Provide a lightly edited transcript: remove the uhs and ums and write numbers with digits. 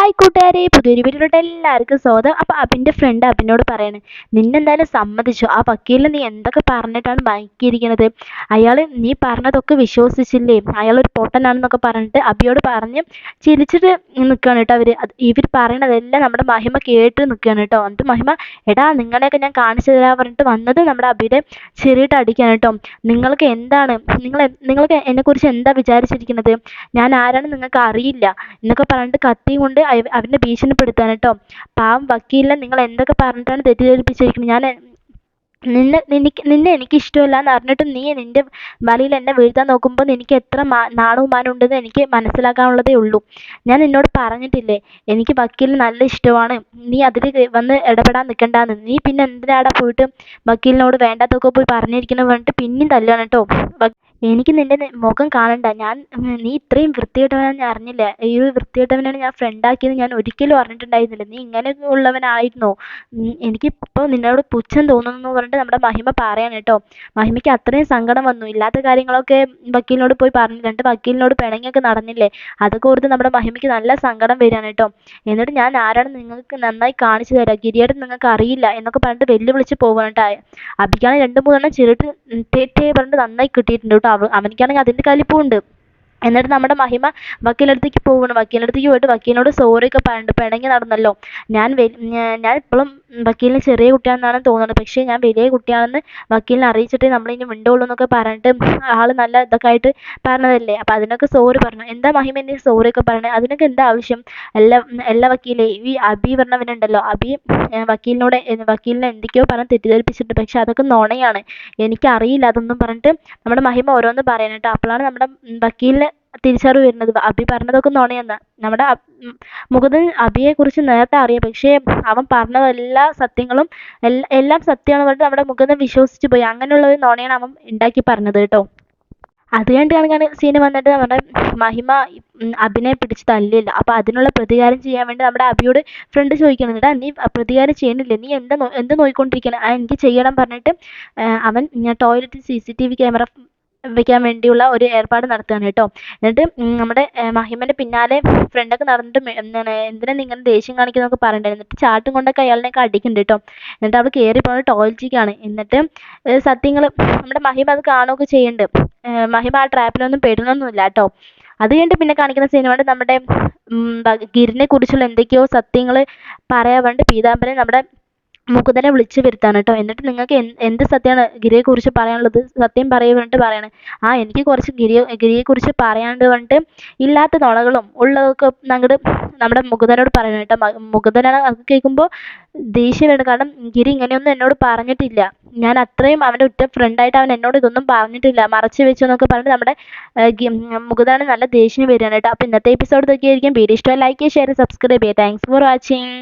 Hi കൂട്ടുകാരെ, പുതിയൊരു വീഡിയോയിലോട്ട് എല്ലാവർക്കും സ്വാഗതം. അപ്പോൾ അബിൻ്റെ ഫ്രണ്ട് അബിനോട് പറയാണ്, നിന്നെന്തായാലും സമ്മതിച്ചു. ആ വക്കീലിന് നീ എന്തൊക്കെ പറഞ്ഞിട്ടാണ് മയക്കിയിരിക്കുന്നത്? അയാൾ നീ പറഞ്ഞതൊക്കെ വിശ്വസിച്ചില്ലേ? അയാളൊരു പൊട്ടനാണെന്നൊക്കെ പറഞ്ഞിട്ട് അബിയോട് പറഞ്ഞ് ചിരിച്ചിട്ട് നിൽക്കുകയാണ് കേട്ടോ. ഇവർ പറയണതെല്ലാം നമ്മുടെ മഹിമ കേട്ട് നിൽക്കുകയാണ് കേട്ടോ. എന്നിട്ട് മഹിമ, എടാ നിങ്ങളെയൊക്കെ ഞാൻ കാണിച്ചു തരാൻ പറഞ്ഞിട്ട് വന്നത് നമ്മുടെ അബിയുടെ ചെറിയിട്ട് അടിക്കാൻ കേട്ടോ. നിങ്ങൾക്ക് എന്താണ്, നിങ്ങൾക്ക് എന്നെക്കുറിച്ച് എന്താ വിചാരിച്ചിരിക്കുന്നത്? ഞാൻ ആരാണെന്ന് നിങ്ങൾക്ക് അറിയില്ല എന്നൊക്കെ പറഞ്ഞിട്ട് കത്തിയും കൊണ്ട് അവനെ ഭീഷണിപ്പെടുത്താണ് കേട്ടോ. പാവം വക്കീലിനെ നിങ്ങൾ എന്തൊക്കെ പറഞ്ഞിട്ടാണ് തെറ്റിദ്ധരിപ്പിച്ചിരിക്കുന്നത്? നിന്നെ എനിക്ക് ഇഷ്ടമല്ല എന്ന് അറിഞ്ഞിട്ടും നീ നിൻ്റെ വലയിൽ എന്നെ വീഴ്ത്താൻ നോക്കുമ്പോൾ എനിക്ക് എത്ര നാണവും മാനവും ഉണ്ടെന്ന് എനിക്ക് മനസ്സിലാക്കാനുള്ളതേ ഉള്ളൂ. ഞാൻ നിന്നോട് പറഞ്ഞിട്ടില്ലേ എനിക്ക് വക്കീലിന് നല്ല ഇഷ്ടമാണ്, നീ അതിൽ വന്ന് ഇടപെടാൻ നിൽക്കണ്ടാന്ന്. നീ പിന്നെ എന്തിനാടാ പോയിട്ട് വക്കീലിനോട് വേണ്ടാത്തൊക്കെ പോയി പറഞ്ഞിരിക്കുന്നത് പറഞ്ഞിട്ട് പിന്നെയും തല്ലുകയാണ് കേട്ടോ. എനിക്ക് നിൻ്റെ മുഖം കാണണ്ട. നീ ഇത്രയും വൃത്തികെട്ടവനാണെന്ന് ഞാൻ അറിഞ്ഞില്ല. ഈ ഒരു വൃത്തികെട്ടവനാണ് ഞാൻ ഫ്രണ്ടാക്കിയത് ഞാൻ ഒരിക്കലും അറിഞ്ഞിട്ടുണ്ടായിരുന്നില്ല. നീ ഇങ്ങനെ ഉള്ളവനായിരുന്നോ? എനിക്കിപ്പോൾ നിന്നോട് പുച്ഛം തോന്നുന്നു എന്ന് പറഞ്ഞിട്ട് നമ്മുടെ മഹിമ പറയാണ് കേട്ടോ. മഹിമയ്ക്ക് അത്രയും സങ്കടം വന്നു. ഇല്ലാത്ത കാര്യങ്ങളൊക്കെ വക്കീലിനോട് പോയി പറഞ്ഞു. വക്കീലിനോട് പിണങ്ങിയൊക്കെ നടന്നില്ലേ, അതൊക്കെ ഓർത്ത് നമ്മുടെ മഹിമയ്ക്ക് നല്ല സങ്കടം വരികയാണ് കേട്ടോ. എന്നിട്ട് ഞാൻ ആരാണെന്ന് നിങ്ങൾക്ക് നന്നായി കാണിച്ചു തരാം, ഗിരിയേട്ടൻ നിങ്ങൾക്ക് അറിയില്ല എന്നൊക്കെ പറഞ്ഞിട്ട് വെല്ലുവിളിച്ച് പോവാണ് കേട്ടോ. അബിക്കാണെങ്കിൽ 2-3 ചിരട്ട് തേ പറഞ്ഞിട്ട് നന്നായി കിട്ടിയിട്ടുണ്ട് കേട്ടോ. അവനിക്കാണെങ്കിൽ അതിൻ്റെ കലിപ്പുണ്ട്. എന്നിട്ട് നമ്മുടെ മഹിമ വക്കീലടുത്തേക്ക് പോവുകയാണ്. വക്കീലടുത്തേക്ക് പോയിട്ട് വക്കീലിനോട് സോറിയൊക്കെ പറഞ്ഞിട്ട് പിണങ്ങി നടന്നല്ലോ. ഞാൻ ഇപ്പോഴും വക്കീലിന് ചെറിയ കുട്ടിയാണെന്നാണ് തോന്നുന്നത്, പക്ഷേ ഞാൻ വലിയ കുട്ടിയാണെന്ന് വക്കീലിനെ അറിയിച്ചിട്ടേ നമ്മളിനി മിണ്ടുള്ളൂ എന്നൊക്കെ പറഞ്ഞിട്ട് ആൾ നല്ല ഇതൊക്കെ ആയിട്ട് പറഞ്ഞതല്ലേ. അപ്പോൾ അതിനൊക്കെ സോറി പറഞ്ഞു. എന്താ മഹിമ എന്തെങ്കിലും സോറിയൊക്കെ പറയണേ? അതിനൊക്കെ എന്താ ആവശ്യം? എല്ലാ വക്കീലേ, ഈ അബി പറഞ്ഞവനുണ്ടല്ലോ, അബി വക്കീലിനെ എന്തൊക്കെയോ പറഞ്ഞ് തെറ്റിദ്ധരിപ്പിച്ചിട്ടുണ്ട്, പക്ഷെ അതൊക്കെ നുണയാണ്, എനിക്കറിയില്ല അതൊന്നും പറഞ്ഞിട്ട് നമ്മുടെ മഹിമ ഓരോന്ന് പറയാനായിട്ട്. അപ്പോഴാണ് നമ്മുടെ വക്കീലിന് തിരിച്ചറിവ് വരുന്നത് അബി പറഞ്ഞതൊക്കെ നുണയെന്ന്. നമ്മുടെ മുകുന്ദൻ അബിയെക്കുറിച്ച് നേരത്തെ അറിയാം, പക്ഷേ അവൻ പറഞ്ഞ എല്ലാ സത്യങ്ങളും എല്ലാം സത്യമാണ് പറഞ്ഞിട്ട് നമ്മുടെ മുകുന്ദൻ വിശ്വസിച്ച് പോയി. അങ്ങനെയുള്ള ഒരു നുണയാണ് അവൻ ഉണ്ടാക്കി പറഞ്ഞത് കേട്ടോ. അത് കഴിഞ്ഞിട്ടാണ് സീന് വന്നിട്ട് നമ്മുടെ മഹിമ അബിനെ പിടിച്ച് തല്ലില്ല. അപ്പോൾ അതിനുള്ള പ്രതികാരം ചെയ്യാൻ വേണ്ടി നമ്മുടെ അബിയോട് ഫ്രണ്ട് ചോദിക്കുന്നുണ്ട്, നീ പ്രതികാരം ചെയ്യണില്ലേ? നീ എന്ത് നോക്കിക്കൊണ്ടിരിക്കണം? എനിക്ക് ചെയ്യണം പറഞ്ഞിട്ട് അവൻ ടോയ്ലറ്റിൽ CCTV ക്യാമറ വെക്കാൻ വേണ്ടിയുള്ള ഒരു ഏർപ്പാട് നടത്തുകയാണ് കേട്ടോ. എന്നിട്ട് നമ്മുടെ മഹിമൻ്റെ പിന്നാലെ ഫ്രണ്ടൊക്കെ നടന്നിട്ട് എന്തിനാ നിങ്ങൾ ദേഷ്യം കാണിക്കുന്നതൊക്കെ പറയണ്ടായിരുന്നു. എന്നിട്ട് ചാട്ടും കൊണ്ടൊക്കെ അയാളിനെയൊക്കെ അടിക്കുന്നുണ്ട് കേട്ടോ. എന്നിട്ട് അവൾ കയറി പോകുന്നത് ടോയ്ലറ്റിലേക്കാണ്. എന്നിട്ട് സത്യങ്ങൾ നമ്മുടെ മഹിമ അത് കാണുകയൊക്കെ ചെയ്യുന്നുണ്ട്. മഹിമ ആ ട്രാപ്പിലൊന്നും പെടുന്നൊന്നുമില്ല കേട്ടോ. അത് കഴിഞ്ഞിട്ട് പിന്നെ കാണിക്കുന്ന സിനിമ നമ്മുടെ ഗിരിനെ കുറിച്ചുള്ള എന്തൊക്കെയോ സത്യങ്ങൾ പറയാൻ വേണ്ടി പീതാംബരൻ നമ്മുടെ മുകുന്ദനെ വിളിച്ചു വരുത്താണ് കേട്ടോ. എന്നിട്ട് നിങ്ങൾക്ക് എന്ത് സത്യമാണ് ഗിരിയെക്കുറിച്ച് പറയാനുള്ളത്? സത്യം പറയുക പറഞ്ഞിട്ട് പറയണേ. എനിക്ക് കുറച്ച് ഗിരിയെക്കുറിച്ച് പറയാണ്ട് പറഞ്ഞിട്ട് ഇല്ലാത്ത നുണകളും ഉള്ളതൊക്കെ നമ്മുടെ മുകുന്ദനോട് പറയണം കേട്ടോ. മുകുന്ദനാണ് അത് കേൾക്കുമ്പോൾ ദേഷ്യം വേണം. കാരണം ഗിരി ഇങ്ങനെയൊന്നും എന്നോട് പറഞ്ഞിട്ടില്ല, ഞാൻ അത്രയും അവൻ്റെ ഉറ്റ ഫ്രണ്ടായിട്ട് അവൻ എന്നോട് ഇതൊന്നും പറഞ്ഞിട്ടില്ല, മറച്ചു വെച്ചു എന്നൊക്കെ പറഞ്ഞിട്ട് നമ്മുടെ മുകുന്ദനാണ് നല്ല ദേഷ്യം വരികയാണ് കേട്ടോ. അപ്പോൾ ഇന്നത്തെ എപ്പിസോഡ് ഇതൊക്കെയായിരിക്കും. വീഡിയോ ഇഷ്ടമായി ലൈക്ക് ചെയ്യുക, ഷെയർ, സബ്സ്ക്രൈബ് ചെയ്യുക. Thanks for watching.